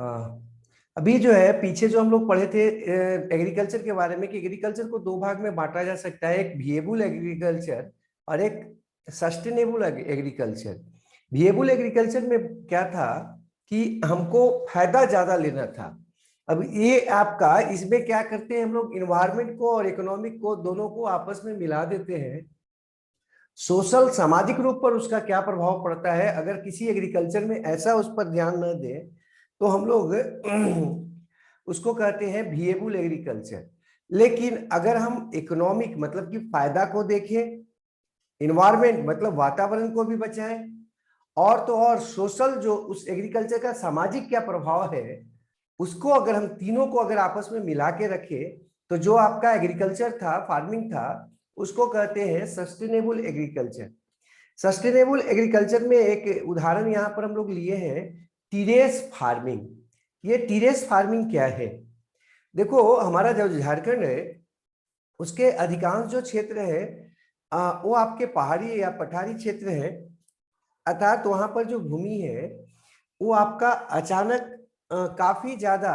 हाँ, अभी जो है पीछे जो हम लोग पढ़े थे एग्रीकल्चर के बारे में कि एग्रीकल्चर को दो भाग में बांटा जा सकता है, एक विएबल एग्रीकल्चर और एक सस्टेनेबल एग्रीकल्चर। विएबल एग्रीकल्चर में क्या था कि हमको फायदा ज्यादा लेना था। अब ये आपका इसमें क्या करते हैं हम लोग, इन्वायरमेंट को और इकोनॉमिक को दोनों को आपस में मिला देते हैं। सोशल सामाजिक रूप पर उसका क्या प्रभाव पड़ता है अगर किसी एग्रीकल्चर में ऐसा उस पर ध्यान न दें तो हम लोग उसको कहते हैं विएबल एग्रीकल्चर। लेकिन अगर हम इकोनॉमिक मतलब कि फायदा को देखें, इन्वायरमेंट मतलब वातावरण को भी बचाएं, और तो और सोशल जो उस एग्रीकल्चर का सामाजिक क्या प्रभाव है उसको अगर हम तीनों को अगर आपस में मिला के रखें तो जो आपका एग्रीकल्चर था, फार्मिंग था, उसको कहते हैं सस्टेनेबल एग्रीकल्चर। सस्टेनेबल एग्रीकल्चर में एक उदाहरण यहां पर हम लोग लिए हैं, टेरेस फार्मिंग। ये टेरेस फार्मिंग क्या है? देखो, हमारा जो झारखंड है उसके अधिकांश जो क्षेत्र है वो आपके पहाड़ी या पठारी क्षेत्र है। अर्थात वहां पर जो भूमि है वो आपका अचानक काफी ज्यादा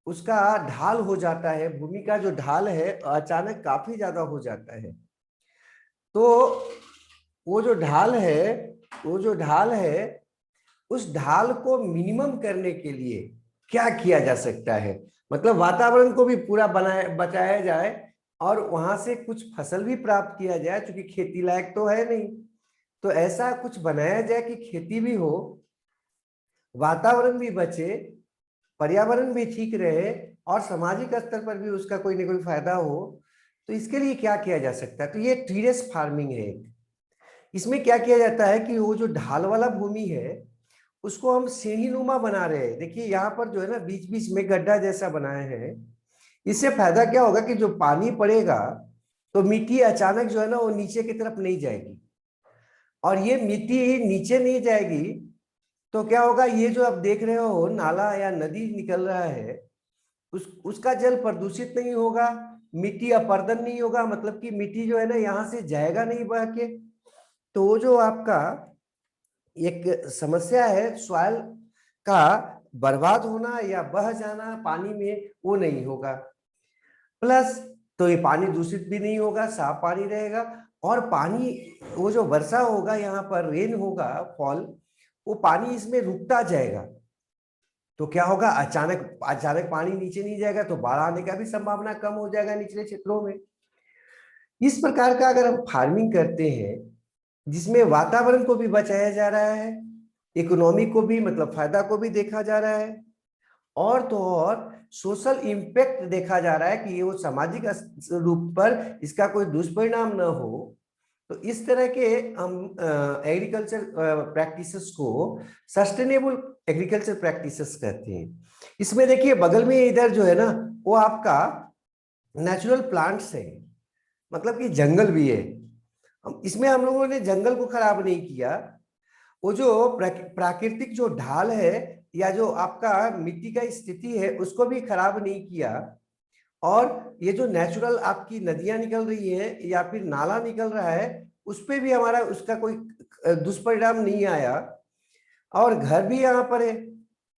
उसका ढाल हो जाता है। भूमि का जो ढाल है अचानक काफी ज्यादा हो जाता है। तो वो जो ढाल है वो जो ढाल है उस ढाल को मिनिमम करने के लिए क्या किया जा सकता है, मतलब वातावरण को भी पूरा बनाया बचाया जाए और वहां से कुछ फसल भी प्राप्त किया जाए, क्योंकि खेती लायक तो है नहीं। तो ऐसा कुछ बनाया जाए कि खेती भी हो, वातावरण भी बचे, पर्यावरण भी ठीक रहे और सामाजिक स्तर पर भी उसका कोई ना कोई फायदा हो। तो इसके लिए क्या किया जा सकता है? तो ये टेरेस फार्मिंग है। इसमें क्या किया जाता है कि वो जो ढाल वाला भूमि है उसको हम सीढ़ी नुमा बना रहे हैं। देखिए यहाँ पर जो है ना बीच बीच में गड्ढा जैसा बनाए हैं। इससे फायदा क्या होगा कि जो पानी पड़ेगा तो मिट्टी अचानक जो है ना वो नीचे की तरफ नहीं जाएगी, और ये मिट्टी नीचे नहीं जाएगी तो क्या होगा, ये जो आप देख रहे हो नाला या नदी निकल रहा है उसका जल प्रदूषित नहीं होगा, मिट्टी अपरदन नहीं होगा, मतलब कि मिट्टी जो है ना यहाँ से जाएगा नहीं बह के। तो वो जो आपका एक समस्या है सॉइल का बर्बाद होना या बह जाना पानी में, वो नहीं होगा। प्लस तो ये पानी दूषित भी नहीं होगा, साफ पानी रहेगा। और पानी वो जो वर्षा होगा यहाँ पर रेन होगा फॉल, वो पानी इसमें रुकता जाएगा। तो क्या होगा, अचानक अचानक पानी नीचे नहीं जाएगा तो बाढ़ आने का भी संभावना कम हो जाएगा निचले क्षेत्रों में। इस प्रकार का अगर हम फार्मिंग करते हैं जिसमें वातावरण को भी बचाया जा रहा है, इकोनॉमी को भी मतलब फायदा को भी देखा जा रहा है, और तो और सोशल इम्पैक्ट देखा जा रहा है कि ये वो सामाजिक रूप पर इसका कोई दुष्परिणाम न हो, तो इस तरह के हम एग्रीकल्चर प्रैक्टिसेस को सस्टेनेबल एग्रीकल्चर प्रैक्टिसेस कहते हैं। इसमें देखिए बगल में इधर जो है ना वो आपका नेचुरल प्लांट्स है, मतलब कि जंगल भी है। इसमें हम लोगों ने जंगल को खराब नहीं किया, वो जो प्राकृतिक जो ढाल है या जो आपका मिट्टी का स्थिति है उसको भी खराब नहीं किया। और ये जो नेचुरल आपकी नदियां निकल रही है या फिर नाला निकल रहा है उस पे भी हमारा उसका कोई दुष्परिणाम नहीं आया, और घर भी यहाँ पर है।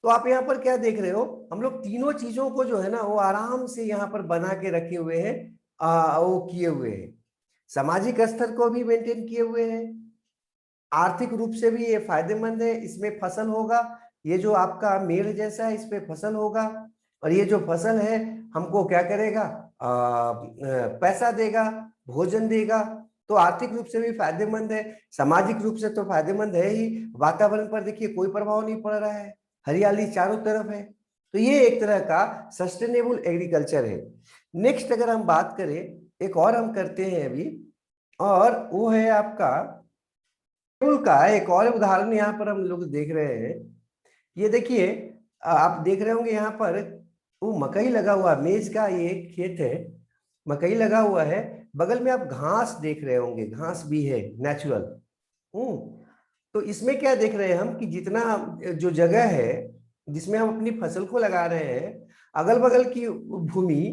तो आप यहाँ पर क्या देख रहे हो, हम लोग तीनों चीजों को जो है ना वो आराम से यहाँ पर बना के रखे हुए हैं, वो किए हुए हैं, सामाजिक स्तर को भी मेंटेन किए हुए हैं, आर्थिक रूप से भी ये फायदेमंद है। इसमें फसल होगा, ये जो आपका मेड़ जैसा है इस पे फसल होगा, और ये जो फसल है हमको क्या करेगा, पैसा देगा, भोजन देगा। तो आर्थिक रूप से भी फायदेमंद है, सामाजिक रूप से तो फायदेमंद है ही। वातावरण पर देखिए कोई प्रभाव नहीं पड़ रहा है, हरियाली चारों तरफ है। तो ये एक तरह का सस्टेनेबल एग्रीकल्चर है। नेक्स्ट अगर हम बात करें, एक और हम करते हैं अभी, और वो है आपका का एक और उदाहरण यहाँ पर हम लोग देख रहे हैं। ये देखिए, आप देख रहे होंगे यहाँ पर वो मकई लगा हुआ, मेज का ये खेत है, मकई लगा हुआ है। बगल में आप घास देख रहे होंगे, घास भी है नेचुरल। तो इसमें क्या देख रहे हैं हम कि जितना जो जगह है जिसमें हम अपनी फसल को लगा रहे हैं, अगल बगल की भूमि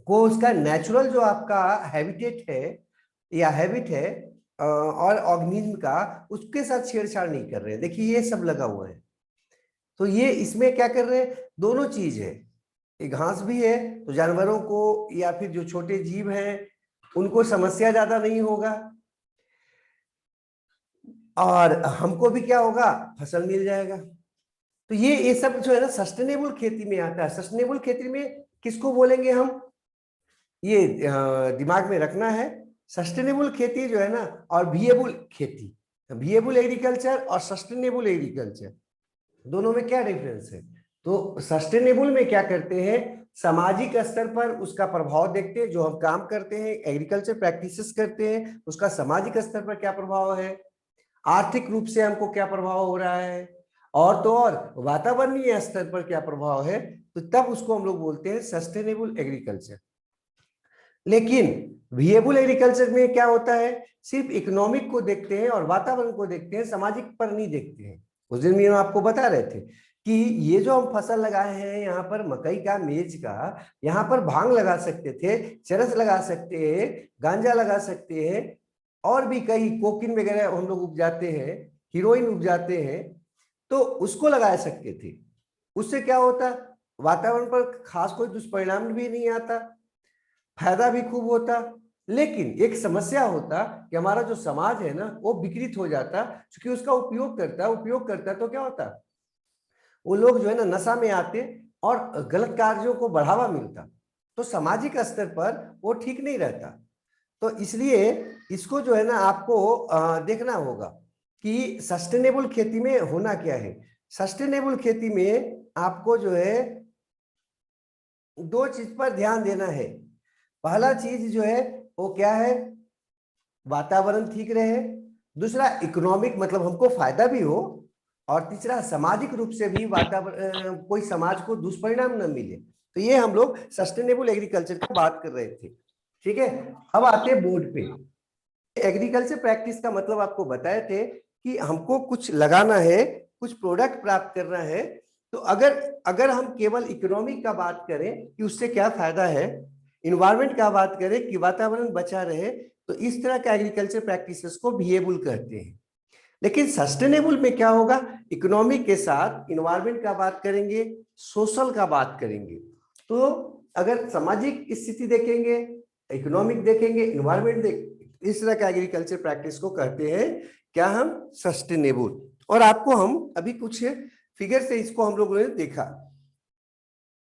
को उसका नेचुरल जो आपका हैबिटेट है या हैबिट है और ऑर्गेनिज्म का, उसके साथ छेड़छाड़ नहीं कर रहे हैं। देखिए ये सब लगा हुआ है। तो ये इसमें क्या कर रहे हैं, दोनों चीज है, ये घास भी है तो जानवरों को या फिर जो छोटे जीव हैं उनको समस्या ज्यादा नहीं होगा, और हमको भी क्या होगा, फसल मिल जाएगा। तो ये सब जो है ना सस्टेनेबल खेती में आता है। सस्टेनेबल खेती में किसको बोलेंगे हम, ये दिमाग में रखना है। सस्टेनेबल खेती जो है ना, और विएबल खेती, विएबल एग्रीकल्चर और सस्टेनेबल एग्रीकल्चर, दोनों में क्या डिफरेंस है। तो सस्टेनेबल में क्या करते हैं, सामाजिक स्तर पर उसका प्रभाव देखते हैं, जो हम काम करते हैं एग्रीकल्चर प्रैक्टिसेस करते हैं उसका सामाजिक स्तर पर क्या प्रभाव है, आर्थिक रूप से हमको क्या प्रभाव हो रहा है, और तो और वातावरणीय स्तर पर क्या प्रभाव है, तो तब उसको हम लोग बोलते हैं सस्टेनेबल एग्रीकल्चर। लेकिन विएबल एग्रीकल्चर में क्या होता है, सिर्फ इकोनॉमिक को देखते हैं और वातावरण को देखते हैं, सामाजिक पर नहीं देखते हैं। उस दिन मैं आपको बता रहे थे कि ये जो हम फसल लगाए हैं यहाँ पर मकई का, मेज का, यहाँ पर भांग लगा सकते थे, चरस लगा सकते हैं, गांजा लगा सकते हैं, और भी कई कोकिन वगैरह हम लोग उपजाते हैं, हीरोइन उपजाते हैं, तो उसको लगा सकते थे। उससे क्या होता, वातावरण पर खास कोई दुष्परिणाम भी नहीं आता, फायदा भी खूब होता। लेकिन एक समस्या होता कि हमारा जो समाज है ना वो विकृत हो जाता, क्योंकि उसका उपयोग करता तो क्या होता, वो लोग जो है ना नशा में आते और गलत कार्यों को बढ़ावा मिलता, तो सामाजिक स्तर पर वो ठीक नहीं रहता। तो इसलिए इसको जो है ना आपको देखना होगा कि सस्टेनेबल खेती में होना क्या है। सस्टेनेबल खेती में आपको जो है दो चीज पर ध्यान देना है। पहला चीज जो है वो क्या है, वातावरण ठीक रहे, दूसरा इकोनॉमिक मतलब हमको फायदा भी हो, और तीसरा सामाजिक रूप से भी वातावरण कोई समाज को दुष्परिणाम न मिले। तो ये हम लोग सस्टेनेबल एग्रीकल्चर की बात कर रहे थे। ठीक है, अब आते हैं बोर्ड पे। एग्रीकल्चर प्रैक्टिस का मतलब आपको बताए थे कि हमको कुछ लगाना है, कुछ प्रोडक्ट प्राप्त करना है। तो अगर अगर हम केवल इकोनॉमिक का बात करें कि उससे क्या फायदा है, इन्वायरमेंट का बात करें कि वातावरण बचा रहे, तो इस तरह का एग्रीकल्चर प्रैक्टिसेस को विएबल कहते हैं। लेकिन सस्टेनेबल में क्या होगा, इकोनॉमिक के साथ इन्वायरमेंट का बात करेंगे, सोशल का बात करेंगे। तो अगर सामाजिक स्थिति देखेंगे, इकोनॉमिक देखेंगे, इन्वायरमेंट इस तरह का एग्रीकल्चर प्रैक्टिस को कहते हैं क्या, हम सस्टेनेबल। और आपको हम अभी कुछ फिगर से इसको हम लोगों ने देखा।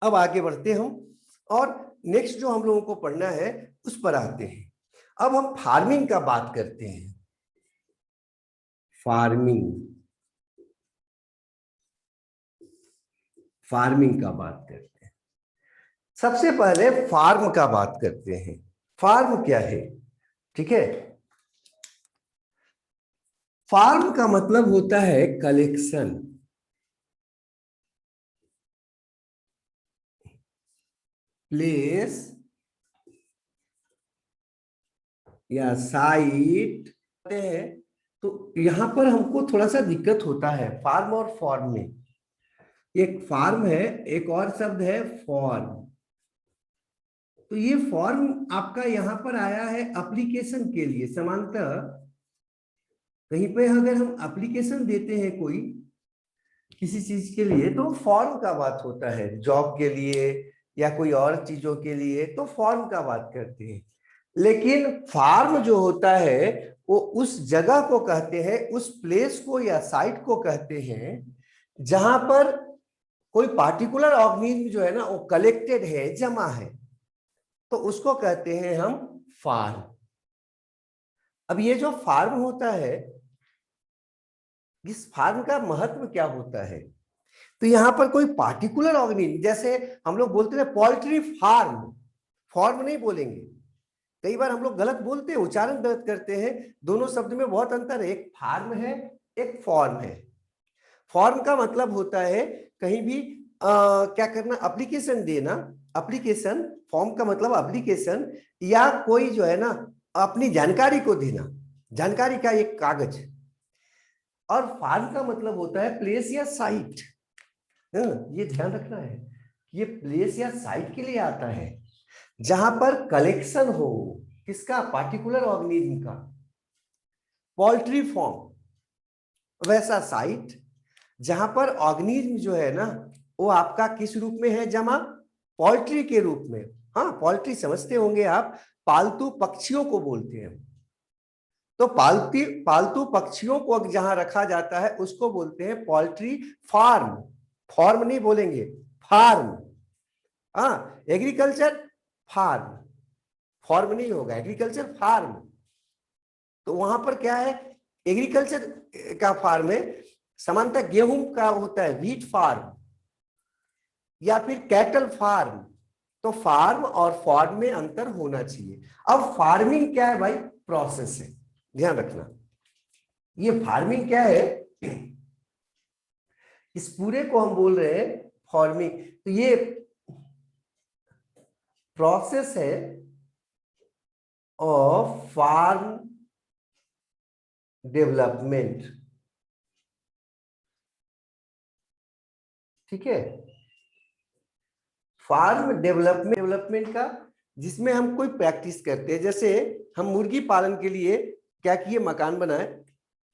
अब आगे बढ़ते हम और नेक्स्ट जो हम लोगों को पढ़ना है उस पर आते हैं। अब हम फार्मिंग का बात करते हैं। फार्मिंग का बात करते हैं। सबसे पहले फार्म का बात करते हैं। फार्म क्या है, ठीक है। फार्म का मतलब होता है कलेक्शन, प्लेस या साइट है। तो यहां पर हमको थोड़ा सा दिक्कत होता है फार्म और फॉर्म में। एक फार्म है, एक और शब्द है फॉर्म। तो ये फॉर्म आपका यहां पर आया है एप्लीकेशन के लिए। समानतः कहीं पे अगर हम एप्लीकेशन देते हैं कोई किसी चीज के लिए तो फॉर्म का बात होता है, जॉब के लिए या कोई और चीजों के लिए तो फॉर्म का बात करते हैं। लेकिन फार्म जो होता है वो उस जगह को कहते हैं, उस प्लेस को या साइट को कहते हैं जहां पर कोई पार्टिकुलर ऑर्गेनिज्म जो है ना वो कलेक्टेड है, जमा है, तो उसको कहते हैं हम फार्म। अब ये जो फार्म होता है, इस फार्म का महत्व क्या होता है, तो यहां पर कोई पार्टिकुलर ऑर्गेनिज्म, जैसे हम लोग बोलते हैं पोल्ट्री फार्म, फॉर्म नहीं बोलेंगे। कई बार हम लोग गलत बोलते हैं, उच्चारण गलत करते हैं, दोनों शब्द में बहुत अंतर है, एक फार्म है एक फॉर्म है। फॉर्म का मतलब होता है कहीं भी क्या करना, एप्लीकेशन देना। एप्लीकेशन, फॉर्म का मतलब एप्लीकेशन या कोई जो है ना अपनी जानकारी को देना, जानकारी का एक कागज। और फार्म का मतलब होता है प्लेस या साइट। ये ध्यान रखना है, ये प्लेस या साइट के लिए आता है जहां पर कलेक्शन हो, किसका, पार्टिकुलर ऑर्गेनिज्म का। पोल्ट्री फार्म वैसा साइट जहां पर ऑर्गेनिज्म जो है ना वो आपका किस रूप में है जमा? पोल्ट्री के रूप में। हाँ, पोल्ट्री समझते होंगे आप, पालतू पक्षियों को बोलते हैं। तो पालती पालतू पक्षियों को जहां रखा जाता है उसको बोलते हैं पोल्ट्री फार्म। फॉर्म नहीं बोलेंगे, फार्म। हाँ, एग्रीकल्चर फार्म, फॉर्म नहीं होगा, एग्रीकल्चर फार्म। तो वहां पर क्या है, एग्रीकल्चर का फार्म है, सामान्यतः गेहूं का होता है व्हीट फार्म या फिर कैटल फार्म। तो फार्म और फार्म में अंतर होना चाहिए। अब फार्मिंग क्या है भाई? प्रोसेस है, ध्यान रखना। ये फार्मिंग क्या है, इस पूरे को हम बोल रहे हैं फार्मिंग। तो ये प्रोसेस है ऑफ फार्म डेवलपमेंट। ठीक है, फार्म डेवलपमेंट का, जिसमें हम कोई प्रैक्टिस करते हैं। जैसे हम मुर्गी पालन के लिए क्या किए, मकान बनाए,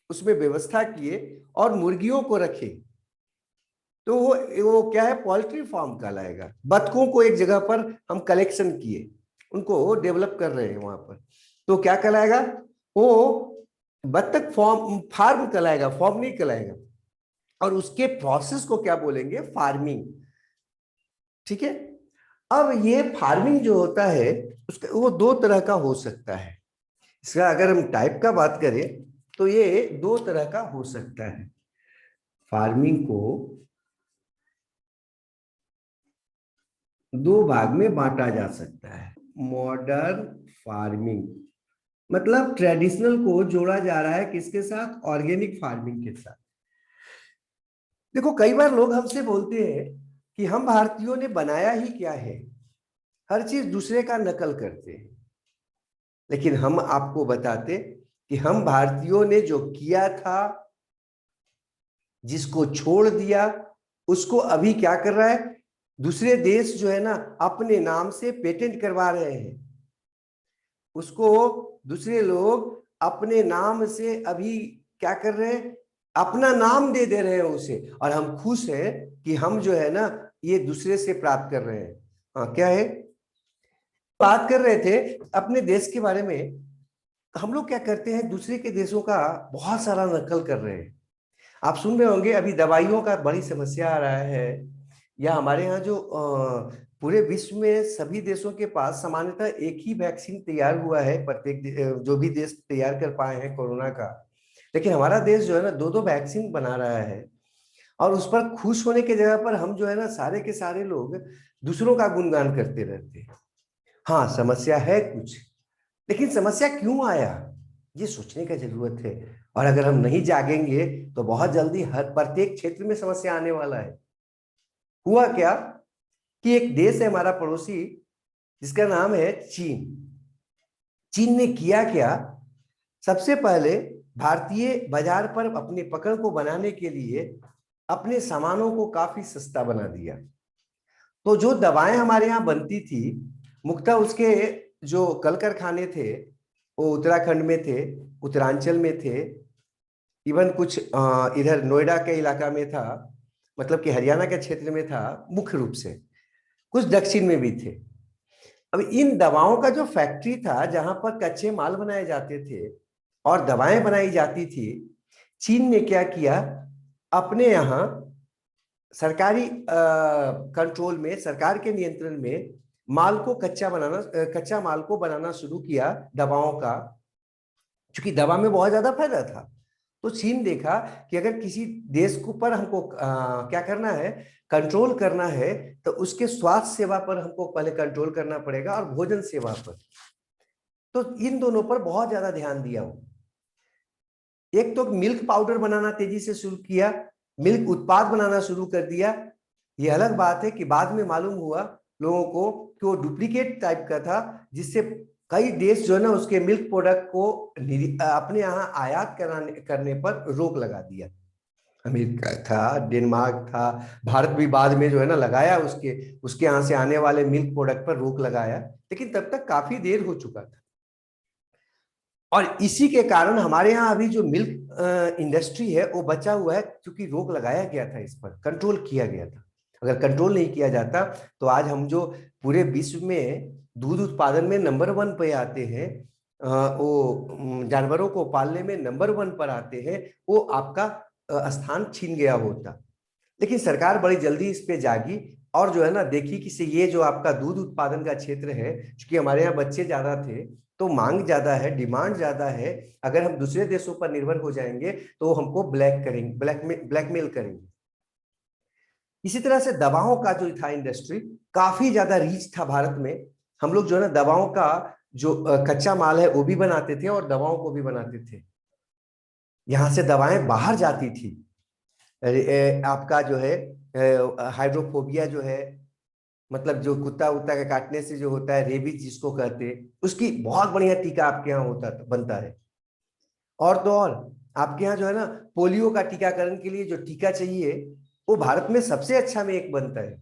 उसमें व्यवस्था किए और मुर्गियों को रखे, तो वो क्या है, पोल्ट्री फार्म कहलाएगा। बतखों को एक जगह पर हम कलेक्शन किए, उनको डेवलप कर रहे हैं वहां पर, तो क्या कहलाएगा वो? बत्तख फार्म, फार्म कहलाएगा, फॉर्म नहीं कहलाएगा। और उसके प्रोसेस को क्या बोलेंगे? फार्मिंग। ठीक है। अब ये फार्मिंग जो होता है उसका वो दो तरह का हो सकता है। इसका अगर हम टाइप का बात करें तो ये दो तरह का हो सकता है। फार्मिंग को दो भाग में बांटा जा सकता है। मॉडर्न फार्मिंग मतलब ट्रेडिशनल को जोड़ा जा रहा है किसके साथ? ऑर्गेनिक फार्मिंग के साथ। देखो, कई बार लोग हमसे बोलते हैं कि हम भारतीयों ने बनाया ही क्या है, हर चीज दूसरे का नकल करते हैं। लेकिन हम आपको बताते कि हम भारतीयों ने जो किया था, जिसको छोड़ दिया, उसको अभी क्या कर रहा है, दूसरे देश जो है ना अपने नाम से पेटेंट करवा रहे हैं। उसको दूसरे लोग अपने नाम से अभी क्या कर रहे हैं, अपना नाम दे दे रहे हैं उसे, और हम खुश हैं कि हम जो है ना ये दूसरे से प्राप्त कर रहे हैं। हाँ, क्या है, बात कर रहे थे अपने देश के बारे में। हम लोग क्या करते हैं, दूसरे के देशों का बहुत सारा नकल कर रहे हैं। आप सुन रहे होंगे अभी दवाइयों का बड़ी समस्या आ रहा है, या हमारे यहाँ जो पूरे विश्व में सभी देशों के पास सामान्यतः एक ही वैक्सीन तैयार हुआ है, प्रत्येक जो भी देश तैयार कर पाए हैं कोरोना का। लेकिन हमारा देश जो है ना दो दो वैक्सीन बना रहा है, और उस पर खुश होने की जगह पर हम जो है ना सारे के सारे लोग दूसरों का गुणगान करते रहते हैं। हाँ, समस्या है कुछ, लेकिन समस्या क्यों आया ये सोचने का जरूरत है। और अगर हम नहीं जागेंगे तो बहुत जल्दी हर प्रत्येक क्षेत्र में समस्या आने वाला है। हुआ क्या कि एक देश है हमारा पड़ोसी, जिसका नाम है चीन। चीन ने किया क्या, सबसे पहले भारतीय बाजार पर अपनी पकड़ को बनाने के लिए अपने सामानों को काफी सस्ता बना दिया। तो जो दवाएं हमारे यहाँ बनती थी, मुख्यतः उसके जो कल कारखाने थे वो उत्तराखंड में थे, उत्तरांचल में थे, इवन कुछ इधर नोएडा के इलाका में था, मतलब कि हरियाणा के क्षेत्र में था मुख्य रूप से, कुछ दक्षिण में भी थे। अब इन दवाओं का जो फैक्ट्री था जहां पर कच्चे माल बनाए जाते थे और दवाएं बनाई जाती थी, चीन ने क्या किया, अपने यहाँ सरकारी कंट्रोल में, सरकार के नियंत्रण में माल को कच्चा माल को बनाना शुरू किया दवाओं का, क्योंकि दवा में बहुत ज्यादा फायदा था। तो चीन देखा कि अगर किसी देश को पर हमको क्या करना है, कंट्रोल करना है, तो उसके स्वास्थ्य सेवा पर हमको पहले कंट्रोल करना पड़ेगा और भोजन सेवा पर। तो इन दोनों पर बहुत ज्यादा ध्यान दिया वो। एक तो मिल्क पाउडर बनाना तेजी से शुरू किया, मिल्क उत्पाद बनाना शुरू कर दिया। ये अलग बात है कि बाद में मालूम हुआ लोगों को कि वो डुप्लीकेट टाइप का था, जिससे कई देश जो है ना उसके मिल्क प्रोडक्ट को अपने यहाँ आयात करने पर रोक लगा दिया। अमेरिका था, डेनमार्क था, भारत भी बाद में जो है ना लगाया, उसके उसके यहाँ से आने वाले मिल्क प्रोडक्ट पर रोक लगाया, लेकिन तब तक काफी देर हो चुका था। और इसी के कारण हमारे यहाँ अभी जो मिल्क इंडस्ट्री है वो बचा हुआ है, क्योंकि रोक लगाया गया था, इस पर कंट्रोल किया गया था। अगर कंट्रोल नहीं किया जाता तो आज हम जो पूरे विश्व में दूध उत्पादन में नंबर 1 पे आते हैं, वो जानवरों को पालने में नंबर 1 पर आते हैं, वो आपका स्थान छीन गया होता। लेकिन सरकार बड़ी जल्दी इस पे जागी और जो है ना देखी कि से ये जो आपका दूध उत्पादन का क्षेत्र है, क्योंकि हमारे यहाँ बच्चे ज्यादा थे तो मांग ज्यादा है, डिमांड ज्यादा है। अगर हम दूसरे देशों पर निर्भर हो जाएंगे तो हमको ब्लैकमेल करेंगे। इसी तरह से दवाओं का जो था इंडस्ट्री काफी ज्यादा रीच था भारत में। हम लोग जो है ना दवाओं का जो कच्चा माल है वो भी बनाते थे और दवाओं को भी बनाते थे। यहाँ से दवाएं बाहर जाती थी। आपका जो है हाइड्रोफोबिया जो है, मतलब जो कुत्ता उत्ता के काटने से जो होता है, रेबीज जिसको कहते हैं, उसकी बहुत बढ़िया टीका आपके यहाँ बनता है। और तो और आपके यहाँ जो है ना पोलियो का टीकाकरण के लिए जो टीका चाहिए वो भारत में सबसे अच्छा में एक बनता है।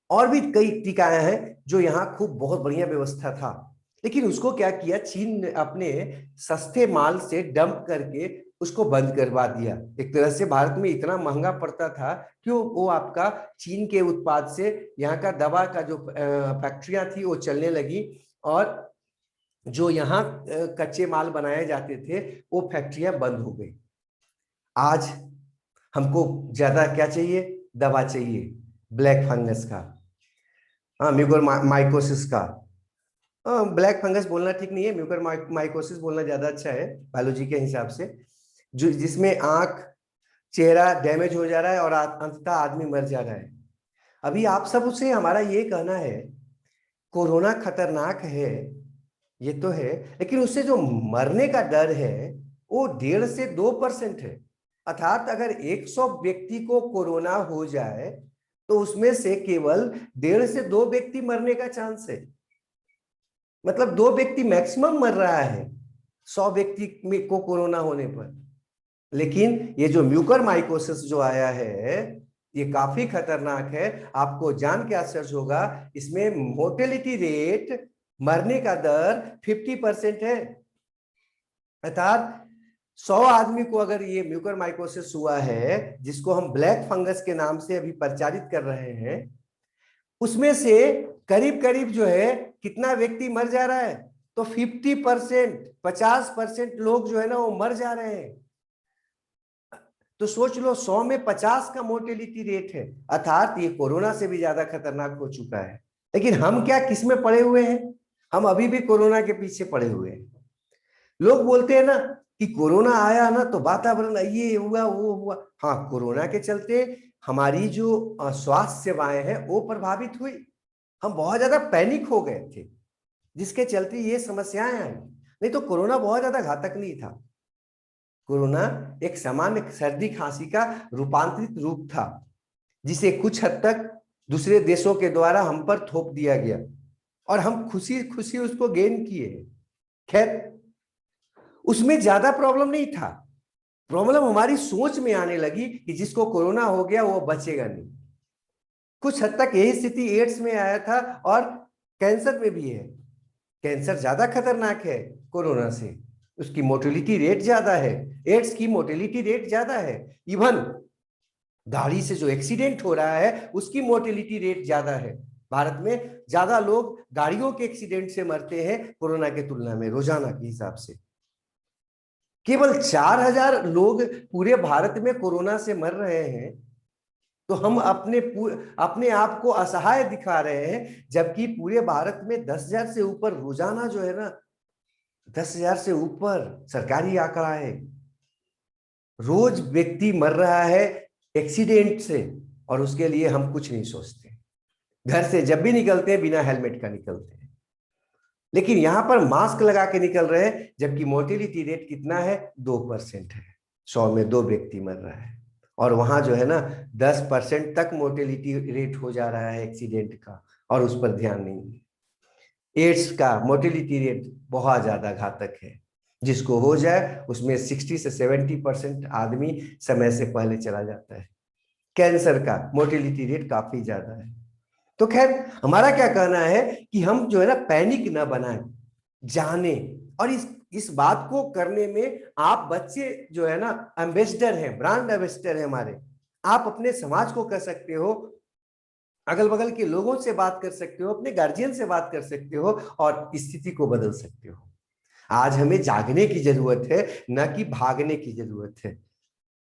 और भी कई टीकाएं हैं जो यहाँ खूब बहुत बढ़िया व्यवस्था था। लेकिन उसको क्या किया, चीन ने अपने सस्ते माल से डंप करके उसको बंद करवा दिया। एक तरह से भारत में इतना महंगा पड़ता था कि वो आपका चीन के उत्पाद से यहाँ का दवा का जो फैक्ट्रियां थी वो चलने लगी, और जो यहाँ कच्चे माल बनाए जाते थे वो फैक्ट्रियां बंद हो गई। आज हमको ज्यादा क्या चाहिए, दवा चाहिए ब्लैक फंगस का, हाँ म्यूकर माइकोसिस का। ब्लैक फंगस बोलना ठीक नहीं है, म्यूकर माइकोसिस बोलना ज्यादा अच्छा है बायोलॉजी के हिसाब से, जो जिसमें आंख चेहरा डैमेज हो जा रहा है और अंततः आदमी मर जा रहा है। अभी आप सब उसे हमारा ये कहना है कोरोना खतरनाक है, ये तो है, लेकिन उससे जो मरने का डर है वो 1.5 से 2% है। अर्थात अगर 100 व्यक्ति को कोरोना हो जाए तो उसमें से केवल 1.5 से 2 व्यक्ति मरने का चांस है। मतलब 2 व्यक्ति मैक्सिमम मर रहा है 100 व्यक्ति को कोरोना होने पर। लेकिन ये जो म्यूकर माइकोसिस जो आया है ये काफी खतरनाक है। आपको जान के आश्चर्य होगा, इसमें मोर्टेलिटी रेट, मरने का दर 50% है। अर्थात 100 आदमी को अगर ये म्यूकर माइकोसिस हुआ है, जिसको हम ब्लैक फंगस के नाम से अभी प्रचारित कर रहे हैं, उसमें से करीब करीब जो है कितना व्यक्ति मर जा रहा है, तो 50% लोग जो है ना वो मर जा रहे हैं। तो सोच लो 100 में 50 का मोर्टेलिटी रेट है, अर्थात ये कोरोना से भी ज्यादा खतरनाक हो चुका है। लेकिन हम क्या किस में पड़े हुए हैं, हम अभी भी कोरोना के पीछे पड़े हुए हैं। लोग बोलते हैं ना कि कोरोना आया ना तो वातावरण ये हुआ वो हुआ। हाँ, कोरोना के चलते हमारी जो स्वास्थ्य सेवाएं हैं वो प्रभावित हुई। हम बहुत ज्यादा पैनिक हो गए थे जिसके चलते ये समस्याएं आई, नहीं तो कोरोना बहुत ज्यादा घातक नहीं था। कोरोना एक सामान्य सर्दी खांसी का रूपांतरित रूप था, जिसे कुछ हद तक दूसरे देशों के द्वारा हम पर थोप दिया गया और हम खुशी खुशी उसको गेन किए। खैर, उसमें ज्यादा प्रॉब्लम नहीं था। प्रॉब्लम हमारी सोच में आने लगी कि जिसको कोरोना हो गया वो बचेगा नहीं। कुछ हद तक यही स्थिति एड्स में आया था और कैंसर में भी है। कैंसर ज्यादा खतरनाक है कोरोना से, उसकी मोर्टेलिटी रेट ज्यादा है, एड्स की मोर्टेलिटी रेट ज्यादा है। इवन गाड़ी से जो एक्सीडेंट हो रहा है उसकी मोर्टेलिटी रेट ज्यादा है। भारत में ज्यादा लोग गाड़ियों के एक्सीडेंट से मरते हैं कोरोना के तुलना में रोजाना के हिसाब से। केवल 4,000 लोग पूरे भारत में कोरोना से मर रहे हैं, तो हम अपने आप को असहाय दिखा रहे हैं, जबकि पूरे भारत में 10,000 से ऊपर रोजाना जो है ना, 10,000 से ऊपर सरकारी आंकड़ा है, रोज व्यक्ति मर रहा है एक्सीडेंट से, और उसके लिए हम कुछ नहीं सोचते। घर से जब भी निकलते हैं बिना हेलमेट का निकलते हैं। लेकिन यहां पर मास्क लगा के निकल रहे हैं, जबकि मोर्टेलिटी रेट कितना है, 2% है। 100 में 2 व्यक्ति मर रहा है। और वहां जो है ना 10% तक मोर्टेलिटी रेट हो जा रहा है एक्सीडेंट का, और उस पर ध्यान नहीं है। एड्स का मोर्टेलिटी रेट बहुत ज्यादा घातक है, जिसको हो जाए उसमें 60 से 70% आदमी समय से पहले चला जाता है। कैंसर का मोर्टेलिटी रेट काफी ज्यादा है। तो खैर, हमारा क्या कहना है कि हम जो है ना पैनिक ना बनाएं, जाने और इस इस बात को करने में आप बच्चे जो है ना एम्बेसडर हैं, ब्रांड एम्बेसडर हैं हमारे। आप अपने समाज को कर सकते हो, अगल बगल के लोगों से बात कर सकते हो, अपने गार्जियन से बात कर सकते हो और स्थिति को बदल सकते हो। आज हमें जागने की जरूरत है, न कि भागने की जरूरत है।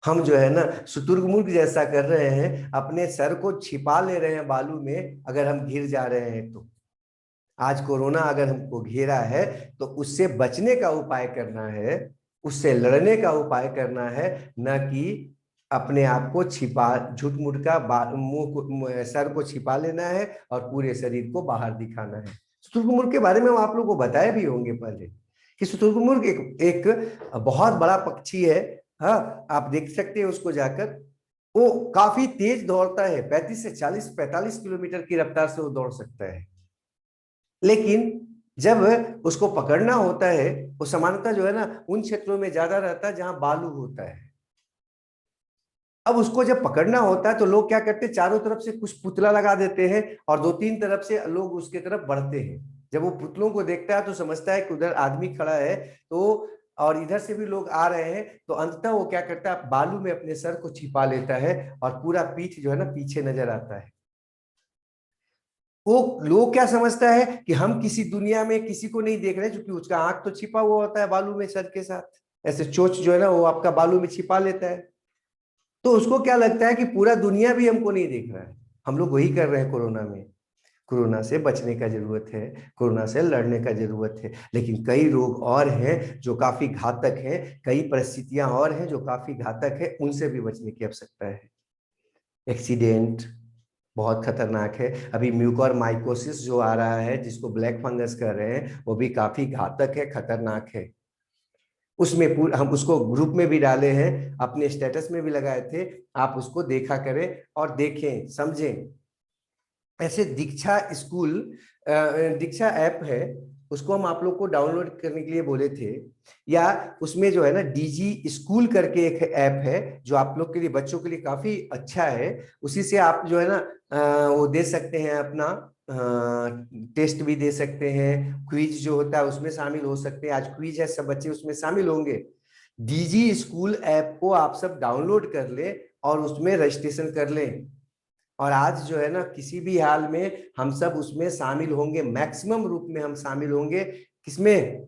हम जो है ना शुतुरमुर्ग जैसा कर रहे हैं, अपने सर को छिपा ले रहे हैं बालू में, अगर हम गिर जा रहे हैं तो। आज कोरोना अगर हमको घेरा है तो उससे बचने का उपाय करना है, उससे लड़ने का उपाय करना है, न कि अपने आप को छिपा, झूठ मूठ का सर को छिपा लेना है और पूरे शरीर को बाहर दिखाना है। शुतुरमुर्ग के बारे में हम आप लोगों को बताए भी होंगे पहले कि शुतुरमुर्ग एक बहुत बड़ा पक्षी है। हाँ, आप देख सकते हैं उसको जाकर। वो काफी तेज दौड़ता है, 35 से 40 45 किलोमीटर की रफ्तार से वो दौड़ सकता है। लेकिन जब उसको पकड़ना होता है, वो सामान्यतः जो है ना उन क्षेत्रों में ज्यादा रहता है जहां बालू होता है। अब उसको जब पकड़ना होता है तो लोग क्या करते हैं, चारों तरफ से कुछ पुतला लगा देते हैं और 2-3 तरफ से लोग उसके तरफ बढ़ते हैं। जब वो पुतलों को देखता है तो समझता है कि उधर आदमी खड़ा है, तो और इधर से भी लोग आ रहे हैं, तो अंततः वो क्या करता है, बालू में अपने सर को छिपा लेता है और पूरा पीठ जो है ना पीछे नजर आता है। वो लोग क्या समझता है कि हम किसी दुनिया में किसी को नहीं देख रहे, क्योंकि उसका आंख तो छिपा हुआ होता है बालू में सर के साथ। ऐसे चोंच जो है ना वो आपका बालू में छिपा लेता है, तो उसको क्या लगता है कि पूरा दुनिया भी हमको नहीं देख रहा है। हम लोग वही कर रहे हैं कोरोना में। कोरोना से बचने का जरूरत है, कोरोना से लड़ने का जरूरत है। लेकिन कई रोग और हैं जो काफी घातक हैं, कई परिस्थितियां और हैं जो काफी घातक है, उनसे भी बचने की आवश्यकता है। एक्सीडेंट बहुत खतरनाक है। अभी म्यूकर माइकोसिस जो आ रहा है, जिसको ब्लैक फंगस कर रहे हैं, वो भी काफी घातक है, खतरनाक है। उसमें हम उसको ग्रुप में भी डाले हैं, अपने स्टेटस में भी लगाए थे, आप उसको देखा करें और देखें समझें। ऐसे दीक्षा स्कूल, दीक्षा ऐप है, उसको हम आप लोग को डाउनलोड करने के लिए बोले थे। या उसमें जो है ना डीजी स्कूल करके एक ऐप है जो आप लोग के लिए, बच्चों के लिए काफी अच्छा है। उसी से आप जो है ना वो दे सकते हैं, अपना टेस्ट भी दे सकते हैं, क्विज जो होता है उसमें शामिल हो सकते हैं। आज क्विज है, सब बच्चे उसमें शामिल होंगे। डीजी स्कूल ऐप को आप सब डाउनलोड कर लें और उसमें रजिस्ट्रेशन कर लें। और आज जो है ना किसी भी हाल में हम सब उसमें शामिल होंगे, मैक्सिमम रूप में हम शामिल होंगे। किसमें?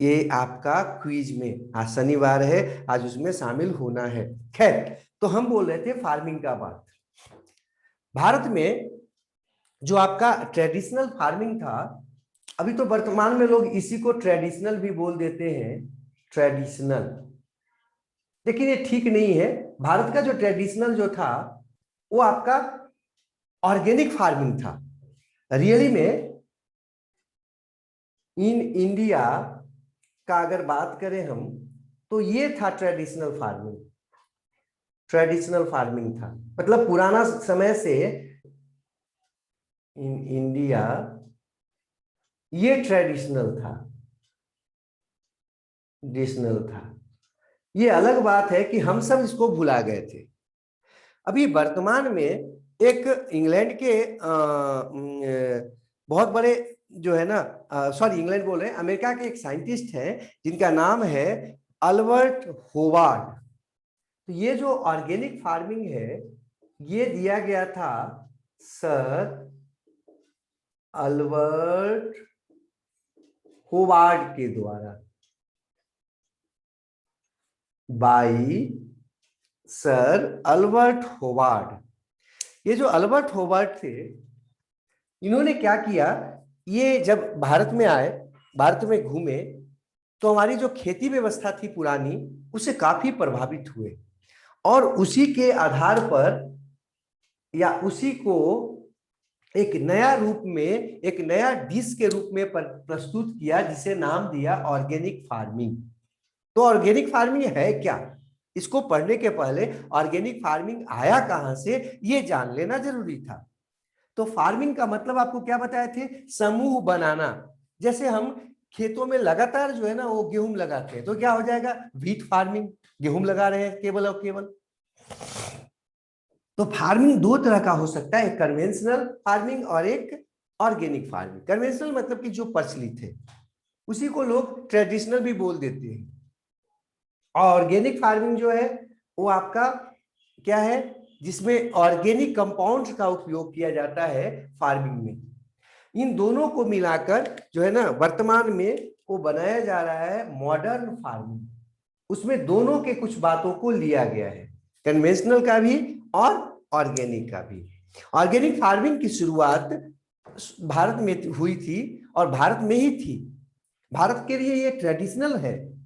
ये आपका क्विज में। आज शनिवार है, आज उसमें शामिल होना है। खैर, तो हम बोल रहे थे फार्मिंग का बात। भारत में जो आपका ट्रेडिशनल फार्मिंग था, अभी तो वर्तमान में लोग इसी को ट्रेडिशनल भी बोल देते हैं, ट्रेडिशनल। लेकिन ये ठीक नहीं है। भारत का जो ट्रेडिशनल जो था वो आपका ऑर्गेनिक फार्मिंग था। रियली में इन इंडिया का अगर बात करें हम, तो ये था ट्रेडिशनल फार्मिंग। ट्रेडिशनल फार्मिंग था मतलब पुराना समय से इन इंडिया ये ट्रेडिशनल था, ट्रेडिशनल था। ये अलग बात है कि हम सब इसको भुला गए थे। अभी वर्तमान में एक इंग्लैंड के बहुत बड़े जो है ना, सॉरी इंग्लैंड बोल रहे हैं, अमेरिका के एक साइंटिस्ट हैं जिनका नाम है अल्बर्ट होवार्ड। तो ये जो ऑर्गेनिक फार्मिंग है, ये दिया गया था सर अल्बर्ट होवार्ड के द्वारा, बाई सर अल्बर्ट होवार्ड। ये जो अल्बर्ट होवार्ड थे, इन्होंने क्या किया, ये जब भारत में आए, भारत में घूमे, तो हमारी जो खेती व्यवस्था थी पुरानी, उससे काफी प्रभावित हुए और उसी के आधार पर या उसी को एक नया रूप में, एक नया डिश के रूप में प्रस्तुत किया, जिसे नाम दिया ऑर्गेनिक फार्मिंग। तो ऑर्गेनिक फार्मिंग है क्या, इसको पढ़ने के पहले ऑर्गेनिक फार्मिंग आया कहां से ये जान लेना जरूरी था। तो फार्मिंग का मतलब आपको क्या बताए थे, समूह बनाना। जैसे हम खेतों में लगातार जो है ना वो गेहूं लगाते हैं, तो क्या हो जाएगा, व्हीट फार्मिंग, गेहूं लगा रहे हैं केवल और केवल। तो फार्मिंग दो तरह का हो सकता है, एक कन्वेंशनल फार्मिंग और एक ऑर्गेनिक फार्मिंग। कन्वेंशनल मतलब कि जो प्रचलित है, उसी को लोग ट्रेडिशनल भी बोल देते हैं। ऑर्गेनिक फार्मिंग जो है वो आपका क्या है, जिसमें ऑर्गेनिक कंपाउंड्स का उपयोग किया जाता है फार्मिंग में। इन दोनों को मिलाकर जो है ना वर्तमान में वो बनाया जा रहा है मॉडर्न फार्मिंग। उसमें दोनों के कुछ बातों को लिया गया है, कन्वेंशनल का भी और ऑर्गेनिक का भी। ऑर्गेनिक फार्मिंग की शुरुआत भारत में हुई थी और भारत में ही थी। भारत के लिए ये ट्रेडिशनल है।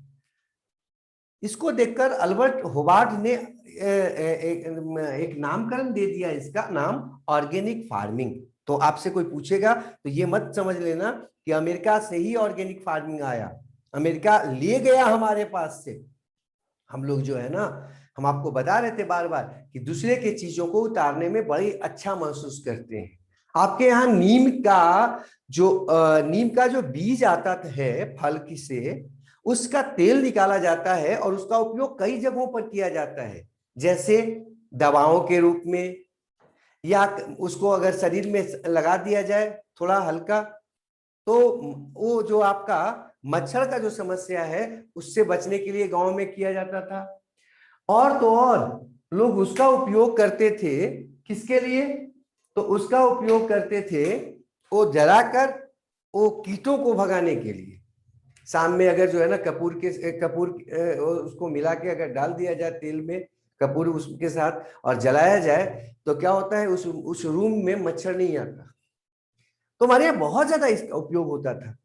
इसको देखकर अल्बर्ट होबार्ट ने एक नामकरण दे दिया, इसका नाम ऑर्गेनिक फार्मिंग। तो आपसे कोई पूछेगा तो ये मत समझ लेना कि अमेरिका से ही ऑर्गेनिक फार्मिंग आया, अमेरिका ले गया हमारे पास से। हम लोग जो है ना, हम आपको बता रहे थे बार बार कि दूसरे के चीजों को उतारने में बड़ी अच्छा महसूस करते हैं। आपके यहाँ नीम का जो बीज आता है फल की से, उसका तेल निकाला जाता है और उसका उपयोग कई जगहों पर किया जाता है, जैसे दवाओं के रूप में, या उसको अगर शरीर में लगा दिया जाए थोड़ा हल्का, तो वो जो आपका मच्छर का जो समस्या है उससे बचने के लिए गांव में किया जाता था। और तो और लोग उसका उपयोग करते थे किसके लिए, तो उसका उपयोग करते थे वो जलाकर वो कीटों को भगाने के लिए। शाम में अगर जो है ना कपूर उसको मिला के अगर डाल दिया जाए तेल में, कपूर उसके साथ, और जलाया जाए, तो क्या होता है उस रूम में मच्छर नहीं आता। तो हमारे यहाँ बहुत ज्यादा इसका उपयोग होता था,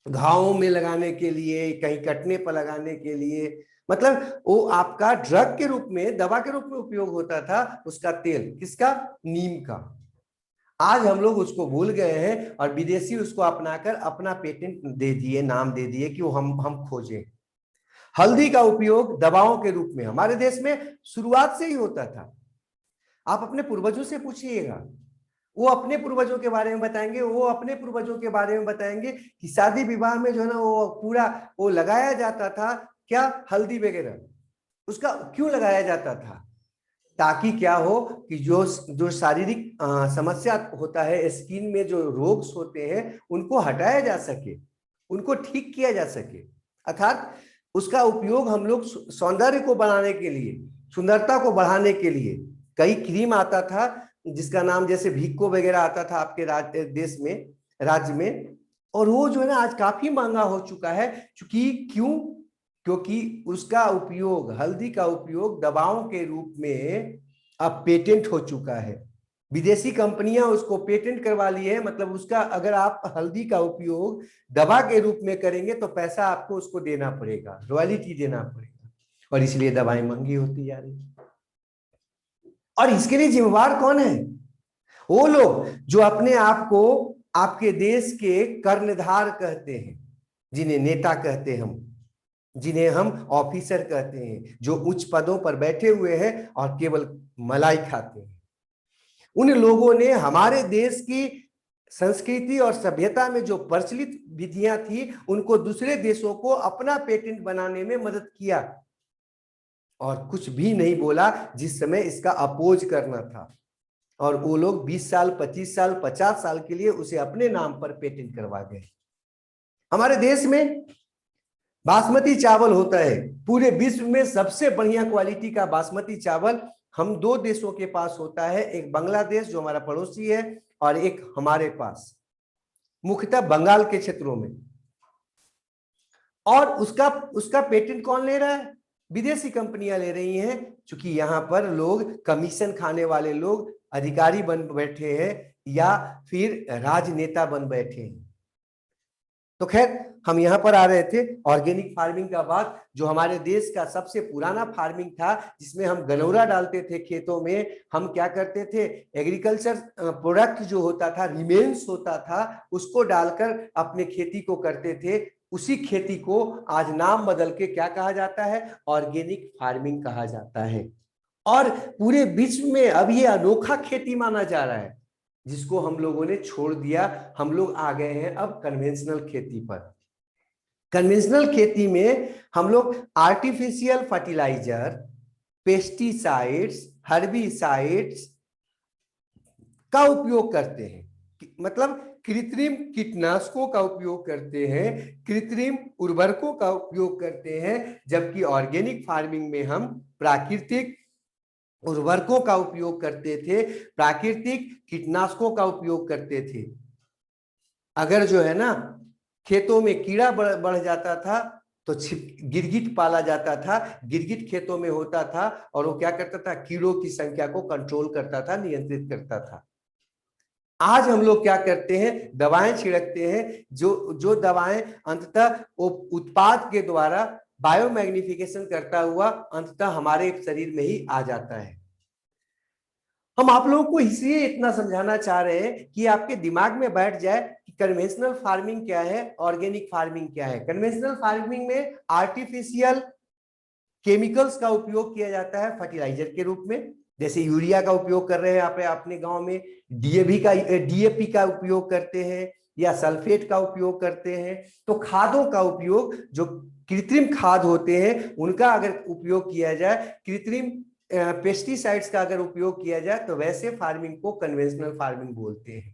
घावों में लगाने के लिए, कहीं कटने पर लगाने के लिए, मतलब वो आपका ड्रग के रूप में, दवा के रूप में उपयोग होता था उसका तेल, किसका, नीम का। आज हम लोग उसको भूल गए हैं और विदेशी उसको अपनाकर अपना पेटेंट दे दिए, नाम दे दिए कि वो हम खोजें। हल्दी का उपयोग दवाओं के रूप में हमारे देश में शुरुआत से ही होता था। आप अपने पूर्वजों से पूछिएगा, वो अपने पूर्वजों के बारे में बताएंगे, वो अपने पूर्वजों के बारे में बताएंगे कि शादी विवाह में जो है ना वो पूरा वो लगाया जाता था, क्या, हल्दी वगैरह। उसका क्यों लगाया जाता था, ताकि क्या हो कि जो जो शारीरिक समस्या होता है, स्किन में जो रोग होते हैं उनको हटाया जा सके, उनको ठीक किया जा सके। अर्थात उसका उपयोग हम लोग सौंदर्य को बढ़ाने के लिए, सुंदरता को बढ़ाने के लिए, कई क्रीम आता था जिसका नाम जैसे भिक्को वगैरह आता था आपके देश में, राज्य में, और वो जो है ना आज काफी महंगा हो चुका है। क्योंकि उसका उपयोग, हल्दी का उपयोग दवाओं के रूप में अब पेटेंट हो चुका है। विदेशी कंपनियां उसको पेटेंट करवा ली है, मतलब उसका अगर आप हल्दी का उपयोग दवा के रूप में करेंगे तो पैसा आपको उसको देना पड़ेगा, रॉयल्टी देना पड़ेगा, और इसलिए दवाएं महंगी होती जा रही। और इसके लिए जिम्मेवार कौन है, वो लोग जो अपने आप को आपके देश के कर्णधार कहते हैं, जिन्हें नेता कहते हैं हम, जिन्हें हम ऑफिसर कहते हैं, जो उच्च पदों पर बैठे हुए हैं और केवल मलाई खाते हैं। उन लोगों ने हमारे देश की संस्कृति और सभ्यता में जो प्रचलित विधियां थी उनको दूसरे देशों को अपना पेटेंट बनाने में मदद किया, और कुछ भी नहीं बोला जिस समय इसका अपोज करना था। और वो लोग 20 साल, 25 साल, 50 साल के लिए उसे अपने नाम पर पेटेंट करवा गए। हमारे देश में बासमती चावल होता है, पूरे विश्व में सबसे बढ़िया क्वालिटी का बासमती चावल हम दो देशों के पास होता है, एक बांग्लादेश जो हमारा पड़ोसी है, और एक हमारे पास, मुख्यतः बंगाल के क्षेत्रों में। और उसका पेटेंट कौन ले रहा है, विदेशी कंपनियां ले रही हैं, क्योंकि यहां पर लोग कमीशन खाने वाले लोग अधिकारी बन बैठे हैं या फिर राजनेता बन बैठे हैं। तो खैर हम यहां पर आ रहे थे ऑर्गेनिक फार्मिंग का बात, जो हमारे देश का सबसे पुराना फार्मिंग था, जिसमें हम गनौरा डालते थे खेतों में। हम क्या करते थे, एग्रीकल्चर प्रोडक्ट जो होता था, रिमेन्स होता था, उसको डालकर अपने खेती को करते थे। उसी खेती को आज नाम बदल के क्या कहा जाता है, ऑर्गेनिक फार्मिंग कहा जाता है। और पूरे विश्व में अब ये अनोखा खेती माना जा रहा है, जिसको हम लोगों ने छोड़ दिया। हम लोग आ गए हैं अब कन्वेंशनल खेती पर। कन्वेंशनल खेती में हम लोग आर्टिफिशियल फर्टिलाइजर, पेस्टिसाइड्स, हर्बिसाइड्स का उपयोग करते हैं। मतलब कृत्रिम कीटनाशकों का उपयोग करते हैं, कृत्रिम उर्वरकों का उपयोग करते हैं, जबकि ऑर्गेनिक फार्मिंग में हम प्राकृतिक उर्वरकों का उपयोग करते थे, प्राकृतिक कीटनाशकों का उपयोग करते थे। अगर जो है ना खेतों में कीड़ा बढ़ जाता था तो गिरगिट पाला जाता था, गिरगिट खेतों में होता था और वो क्या करता था, कीड़ों की संख्या को कंट्रोल करता था, नियंत्रित करता था। आज हम लोग क्या करते हैं, दवाएं छिड़कते हैं, जो दवाएं अंततः वो उत्पाद के द्वारा बायोमैग्निफिकेशन करता हुआ अंततः हमारे शरीर में ही आ जाता है। हम आप लोगों को इसलिए इतना समझाना चाह रहे हैं कि आपके दिमाग में बैठ जाए कि कन्वेंशनल फार्मिंग क्या है, ऑर्गेनिक फार्मिंग क्या है। कन्वेंशनल फार्मिंग में आर्टिफिशियल केमिकल्स का उपयोग किया जाता है फर्टिलाइजर के रूप में, जैसे यूरिया का उपयोग कर रहे हैं आप अपने गांव में, डीएपी का उपयोग करते हैं या सल्फेट का उपयोग करते हैं। तो खादों का उपयोग, जो कृत्रिम खाद होते हैं उनका अगर उपयोग किया जाए, कृत्रिम पेस्टिसाइड्स का अगर उपयोग किया जाए, तो वैसे फार्मिंग को कन्वेंशनल फार्मिंग बोलते हैं।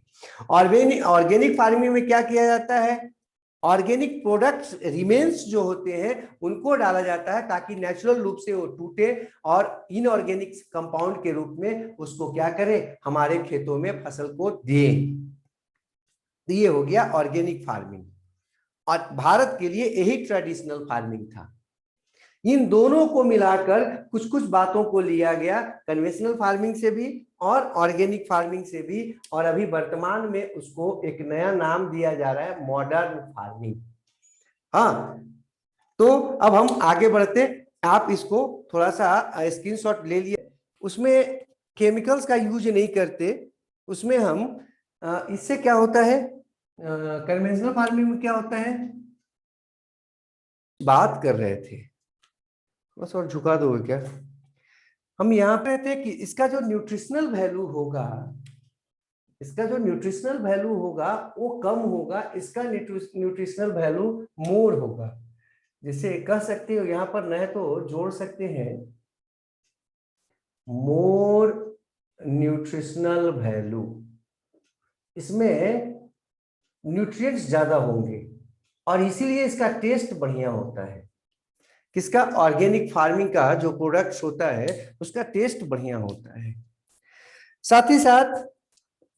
ऑर्गेनिक फार्मिंग में क्या किया जाता है, ऑर्गेनिक प्रोडक्ट्स रिमेन्स जो होते हैं उनको डाला जाता है ताकि नेचुरल रूप से वो टूटे और इनऑर्गेनिक कंपाउंड के रूप में उसको क्या करें, हमारे खेतों में फसल को दें। तो ये हो गया ऑर्गेनिक फार्मिंग, और भारत के लिए यही ट्रेडिशनल फार्मिंग था। इन दोनों को मिलाकर कुछ कुछ बातों को लिया गया, कन्वेंशनल फार्मिंग से भी और ऑर्गेनिक फार्मिंग से भी, और अभी वर्तमान में उसको एक नया नाम दिया जा रहा है, मॉडर्न फार्मिंग। हाँ, तो अब हम आगे बढ़ते, आप इसको थोड़ा सा स्क्रीनशॉट ले लिए। उसमें केमिकल्स का यूज नहीं करते, उसमें हम इससे क्या होता है, कन्वेंशनल फार्मिंग में क्या होता है, बात कर रहे थे, बस और झुका दोगे क्या। हम यहाँ पे थे कि इसका जो न्यूट्रिशनल वैल्यू होगा, इसका जो न्यूट्रिशनल वैल्यू होगा वो कम होगा, इसका न्यूट्रिशनल वैल्यू मोर होगा। जैसे कह सकते हो यहाँ पर न तो जोड़ सकते हैं मोर न्यूट्रिशनल वैल्यू, इसमें न्यूट्रिएंट्स ज्यादा होंगे और इसीलिए इसका टेस्ट बढ़िया होता है। किसका, ऑर्गेनिक फार्मिंग का जो प्रोडक्ट्स होता है उसका टेस्ट बढ़िया होता है। साथ ही साथ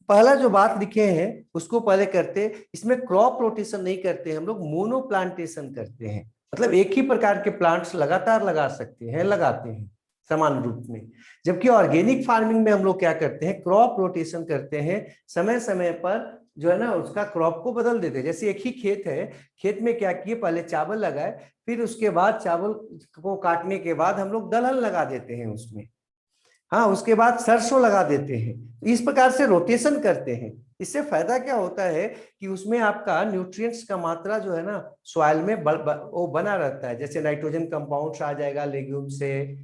पहला जो बात लिखे हैं उसको पहले करते, इसमें क्रॉप रोटेशन नहीं करते हम लोग, मोनो प्लांटेशन करते हैं। मतलब एक ही प्रकार के प्लांट्स लगातार लगा सकते हैं, लगाते हैं समान रूप में। जबकि ऑर्गेनिक फार्मिंग में हम लोग क्या करते हैं, क्रॉप रोटेशन करते हैं, समय समय पर जो है ना उसका क्रॉप को बदल देते हैं। जैसे एक ही खेत है, खेत में क्या किए, पहले चावल लगाए, फिर उसके बाद चावल को काटने के बाद हम लोग दलहन लगा देते हैं उसमें, हाँ, उसके बाद सरसों लगा देते हैं। इस प्रकार से रोटेशन करते हैं। इससे फायदा क्या होता है कि उसमें आपका न्यूट्रिएंट्स का मात्रा जो है ना सॉइल में वो बना रहता है। जैसे नाइट्रोजन कंपाउंड्स आ जाएगा लेग्यूम से,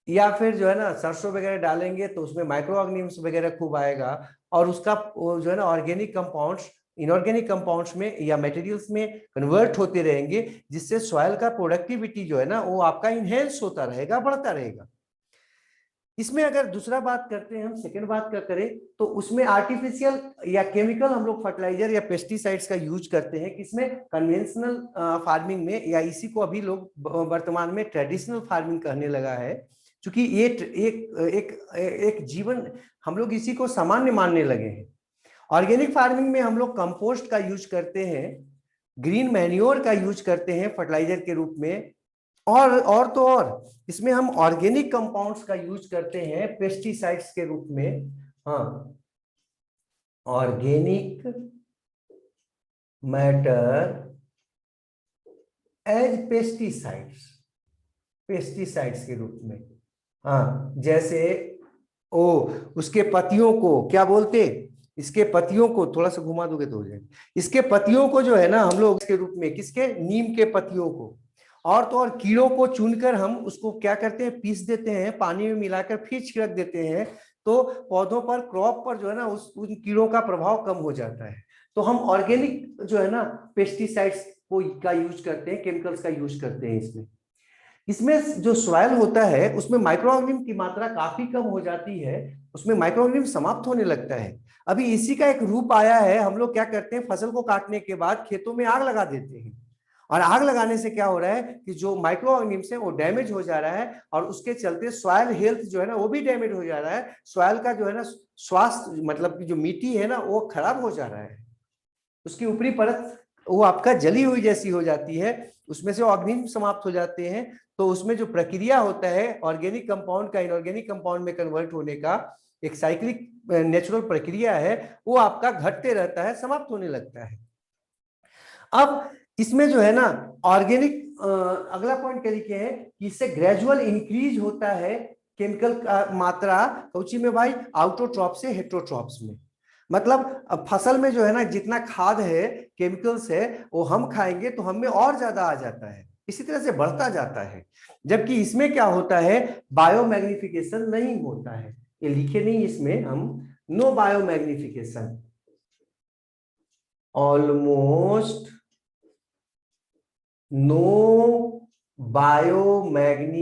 या फिर जो है ना सरसों वगैरह डालेंगे तो उसमें माइक्रो ऑर्गेनिम्स वगैरह खूब आएगा, और उसका जो है ना ऑर्गेनिक कंपाउंड्स इनऑर्गेनिक कंपाउंड्स में या मटेरियल्स में कन्वर्ट होते रहेंगे, जिससे सॉइल का प्रोडक्टिविटी जो है ना वो आपका इनहेंस होता रहेगा, बढ़ता रहेगा। इसमें अगर दूसरा बात करते हैं हम, सेकंड बात का करें, तो उसमें आर्टिफिशियल या केमिकल हम लोग फर्टिलाइजर या पेस्टिसाइड्स का यूज करते हैं। किसमें, कन्वेंशनल फार्मिंग में, या इसी को अभी लोग वर्तमान में ट्रेडिशनल फार्मिंग कहने लगा है, क्योंकि ये एक जीवन हम लोग इसी को सामान्य मानने लगे हैं। ऑर्गेनिक फार्मिंग में हम लोग कंपोस्ट का यूज करते हैं, ग्रीन मैन्योर का यूज करते हैं फर्टिलाइजर के रूप में, और तो और इसमें हम ऑर्गेनिक कंपाउंड्स का यूज करते हैं पेस्टिसाइड्स के रूप में। हाँ, organic matter as pesticides, pesticides के रूप में। हाँ, जैसे उसके पत्तियों को क्या बोलते, इसके पत्तियों को थोड़ा सा घुमा दोगे तो हो जाएगा। इसके पत्तियों को जो है ना हम लोग इसके रूप में, किसके, नीम के पत्तियों को, और तो और कीड़ों को चुनकर हम उसको क्या करते हैं, पीस देते हैं, पानी में मिलाकर फिर छिड़क देते हैं, तो पौधों पर, क्रॉप पर जो है ना उन कीड़ों का प्रभाव कम हो जाता है। तो हम ऑर्गेनिक जो है ना पेस्टिसाइड्स का यूज करते हैं, केमिकल्स का यूज करते हैं इसमें। इसमें जो सॉइल होता है उसमें माइक्रो ऑर्गेनिज्म की मात्रा काफी कम हो जाती है, उसमें माइक्रो ऑर्गेनिज्म समाप्त होने लगता है। अभी इसी का एक रूप आया है, हम लोग क्या करते हैं, फसल को काटने के बाद खेतों में आग लगा देते हैं, और आग लगाने से क्या हो रहा है कि जो माइक्रो ऑर्गेनिज्म है वो डैमेज हो जा रहा है, और उसके चलते सॉइल हेल्थ जो है ना वो भी डैमेज हो जा रहा है, सॉइल का जो है ना स्वास्थ्य मतलब कि जो मिट्टी है ना वो खराब हो जा रहा है, उसकी ऊपरी परत वो आपका जली हुई जैसी हो जाती है, उसमें से ऑर्गेनिज्म समाप्त हो जाते हैं। तो उसमें जो प्रक्रिया होता है ऑर्गेनिक कंपाउंड का इनऑर्गेनिक कंपाउंड में कन्वर्ट होने का, एक साइक्लिक नेचुरल प्रक्रिया है, वो आपका घटते रहता है, समाप्त होने लगता है। अब इसमें जो है ना ऑर्गेनिक अगला पॉइंट क्या लिखे हैं कि इससे ग्रेजुअल इंक्रीज होता है केमिकल का मात्रा कौची में भाई, आउटोट्रॉप से हेट्रोट्रॉप्स में। मतलब फसल में जो है ना जितना खाद है केमिकल्स है वो हम खाएंगे तो हमें और ज्यादा आ जाता है, इसी तरह से बढ़ता जाता है। जबकि इसमें क्या होता है, बायोमैग्निफिकेशन नहीं होता है, ये लिखे नहीं इसमें हम, no biomagnification, almost no biomagnification.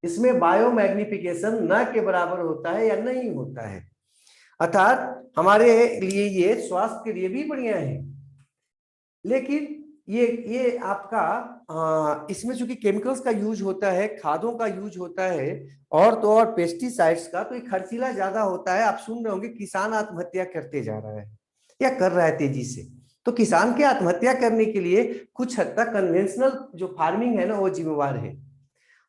इसमें बायोमैग्निफिकेशन न के बराबर होता है या नहीं होता है, अर्थात हमारे लिए ये स्वास्थ्य के लिए भी बढ़िया है, लेकिन ये आपका इसमें चूंकि केमिकल्स का यूज होता है, खादों का यूज होता है, और तो और पेस्टिसाइड्स का, तो ये खर्चीला ज्यादा होता है। आप सुन रहे होंगे किसान आत्महत्या करते जा रहा है या कर रहा है तेजी से, तो किसान के आत्महत्या करने के लिए कुछ हद तक कन्वेंशनल जो फार्मिंग है ना वो जिम्मेवार है।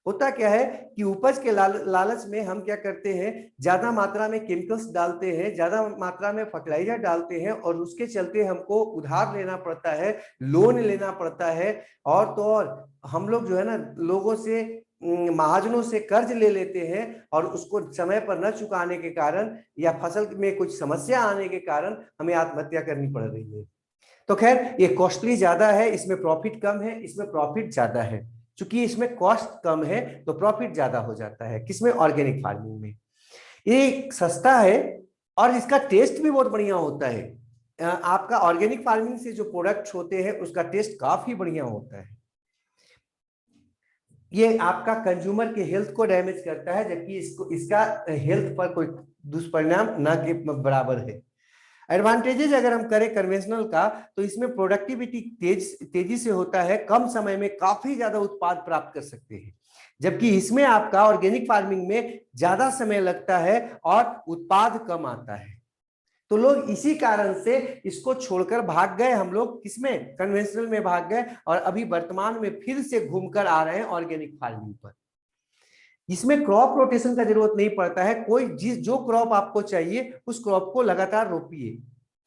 होता क्या है कि उपज के लालच में हम क्या करते हैं, ज्यादा मात्रा में केमिकल्स डालते हैं, ज्यादा मात्रा में फर्टिलाइजर डालते हैं, और उसके चलते हमको उधार लेना पड़ता है, लोन लेना पड़ता है, और तो और हम लोग जो है ना लोगों से महाजनों से कर्ज ले लेते हैं, और उसको समय पर न चुकाने के कारण या फसल में कुछ समस्या आने के कारण हमें आत्महत्या करनी पड़ रही है। तो खैर ये कॉस्टली ज्यादा है, इसमें प्रॉफिट कम है, इसमें प्रॉफिट ज्यादा है। चूंकि इसमें कॉस्ट कम है तो प्रॉफिट ज्यादा हो जाता है, किसमें, ऑर्गेनिक फार्मिंग में। ये सस्ता है और इसका टेस्ट भी बहुत बढ़िया होता है। आपका ऑर्गेनिक फार्मिंग से जो प्रोडक्ट्स होते हैं उसका टेस्ट काफी बढ़िया होता है। ये आपका कंज्यूमर के हेल्थ को डैमेज करता है, जबकि इसको इसका हेल्थ पर कोई दुष्परिणाम न के बराबर है। एडवांटेजेस अगर हम करें कन्वेंशनल का, तो इसमें प्रोडक्टिविटी तेजी से होता है, कम समय में काफी ज्यादा उत्पाद प्राप्त कर सकते हैं, जबकि इसमें आपका ऑर्गेनिक फार्मिंग में ज्यादा समय लगता है और उत्पाद कम आता है। तो लोग इसी कारण से इसको छोड़कर भाग गए, हम लोग किसमें, कन्वेंशनल में भाग गए, और अभी वर्तमान में फिर से घूमकर आ रहे हैं ऑर्गेनिक फार्मिंग पर। इसमें क्रॉप रोटेशन का जरूरत नहीं पड़ता है, कोई जो क्रॉप आपको चाहिए उस क्रॉप को लगातार रोपिए।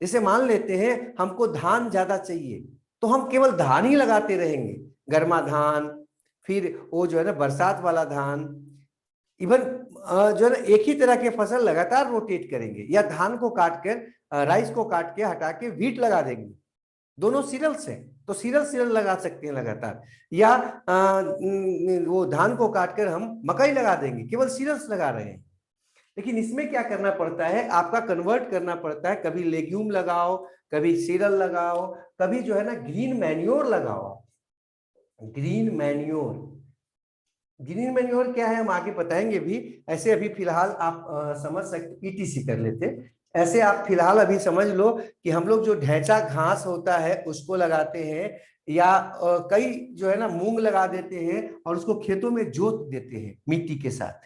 जैसे मान लेते हैं हमको धान ज्यादा चाहिए, तो हम केवल धान ही लगाते रहेंगे, गर्मा धान, फिर वो जो है ना बरसात वाला धान, इवन जो है ना एक ही तरह के फसल लगातार रोटेट करेंगे, या धान को काट कर राइस को काट के हटा के व्हीट लगा देंगे, दोनों सीरियल्स हैं तो सीरियल सीरियल लगा सकते हैं लगातार, या वो धान को काटकर हम मकई लगा देंगे, केवल सीरियल्स लगा रहे हैं। लेकिन इसमें क्या करना पड़ता है, आपका कन्वर्ट करना पड़ता है, कभी लेग्यूम लगाओ, कभी सीरियल लगाओ, कभी जो है ना ग्रीन मैन्योर लगाओ। ग्रीन मैन्योर, ग्रीन मैन्योर क्या है हम आगे बताएंगे भी, ऐसे अभी फिलहाल आप समझ सकते, पीटीसी कर लेते, ऐसे आप फिलहाल अभी समझ लो कि हम लोग जो ढैंचा घास होता है उसको लगाते हैं, या कई जो है ना मूंग लगा देते हैं और उसको खेतों में जोत देते हैं मिट्टी के साथ।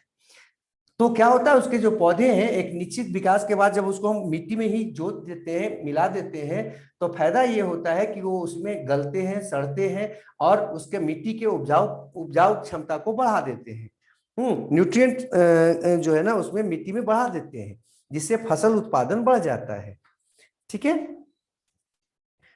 तो क्या होता है, उसके जो पौधे हैं एक निश्चित विकास के बाद जब उसको हम मिट्टी में ही जोत देते हैं, मिला देते हैं, तो फायदा ये होता है कि वो उसमें गलते हैं, सड़ते हैं, और उसके मिट्टी के उपजाऊ क्षमता को बढ़ा देते हैं। न्यूट्रिएंट जो है ना उसमें मिट्टी में बढ़ा देते हैं, जिससे फसल उत्पादन बढ़ जाता है। ठीक है,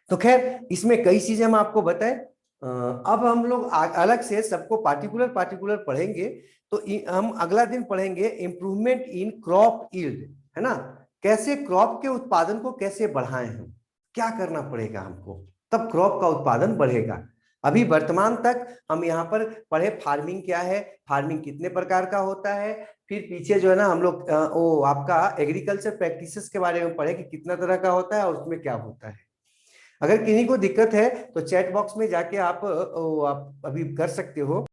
तो खैर इसमें कई चीजें हम आपको बताएं। अब हम लोग अलग से सबको पार्टिकुलर पार्टिकुलर पढ़ेंगे, तो हम अगला दिन पढ़ेंगे इंप्रूवमेंट इन क्रॉप यील्ड, है ना, कैसे क्रॉप के उत्पादन को कैसे बढ़ाएं, हम क्या करना पड़ेगा हमको, तब क्रॉप का उत्पादन बढ़ेगा। अभी वर्तमान तक हम यहाँ पर पढ़े फार्मिंग क्या है, फार्मिंग कितने प्रकार का होता है, फिर पीछे जो है ना हम लोग वो आपका एग्रीकल्चर प्रैक्टिसेस के बारे में पढ़े कि कितना तरह का होता है और उसमें क्या होता है। अगर किन्हीं को दिक्कत है तो चैट बॉक्स में जाके आप अभी कर सकते हो।